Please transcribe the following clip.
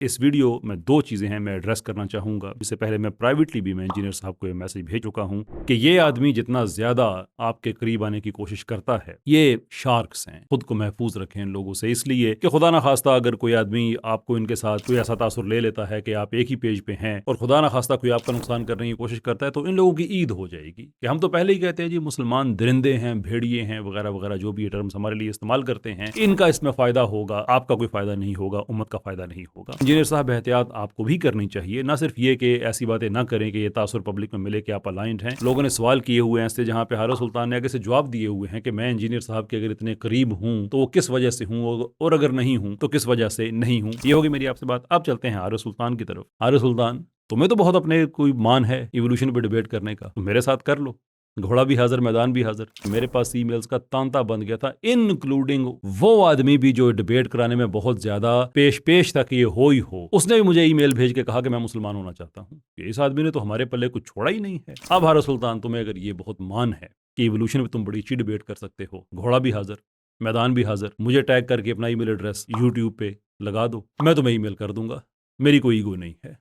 इस वीडियो में दो चीजें हैं मैं एड्रेस करना चाहूंगा। इससे पहले मैं प्राइवेटली भी मैं इंजीनियर साहब को ये मैसेज भेज चुका हूं कि ये आदमी जितना ज्यादा आपके करीब आने की कोशिश करता है, ये शार्क्स हैं, खुद को महफूज रखें इन लोगों से, इसलिए कि खुदा ना खास्ता अगर कोई आदमी आपको इनके साथ कोई ऐसा तासुर ले लेता है कि आप एक ही पेज पे हैं और खुदा ना खास्ता कोई आपका नुकसान करने की कोशिश करता है, तो इन लोगों की ईद हो जाएगी। कि हम तो पहले ही कहते हैं जी मुसलमान दरिंदे हैं, भेड़िए हैं, वगैरह वगैरह जो भी ये टर्म्स हमारे लिए इस्तेमाल करते हैं, इनका इसमें फायदा होगा, आपका कोई फायदा नहीं होगा, उम्मत का फायदा नहीं होगा। इंजीनियर साहब एहतियात आपको भी करनी चाहिए, ना सिर्फ ये कि ऐसी बातें ना करें कि ये तासुर पब्लिक में मिले कि आप अलाइंड हैं। लोगों ने सवाल किए हुए हैं इससे, जहां पे हारिस सुल्तान ने आगे से जवाब दिए हुए हैं कि मैं इंजीनियर साहब के अगर इतने करीब हूं तो वो किस वजह से हूं, और अगर नहीं हूं तो किस वजह से नहीं हूं। ये होगी मेरी आपसे बात। अब चलते हैं हारिस सुल्तान की तरफ। हारिस सुल्तान, तुम्हें तो बहुत अपने कोई मान है इवोल्यूशन पे डिबेट करने का, तो मेरे साथ कर लो। घोड़ा भी हाजिर, मैदान भी हाजिर। मेरे पास ईमेल्स का तांता बन गया था, इंक्लूडिंग वो आदमी भी जो डिबेट कराने में बहुत ज्यादा पेश तक ये हो ही हो, उसने भी मुझे ईमेल भेज के कहा कि मैं मुसलमान होना चाहता हूँ। इस आदमी ने तो हमारे पल्ले कुछ छोड़ा ही नहीं है। अब हारिस सुल्तान, तुम्हें अगर ये बहुत मान है कि इवोल्यूशन में तुम बड़ी अच्छी डिबेट कर सकते हो, घोड़ा भी हाजिर, मैदान भी हाजिर, मुझे टैग करके अपना ईमेल एड्रेस यूट्यूब पे लगा दो, मैं तुम्हें ईमेल कर दूंगा। मेरी कोई ईगो नहीं है।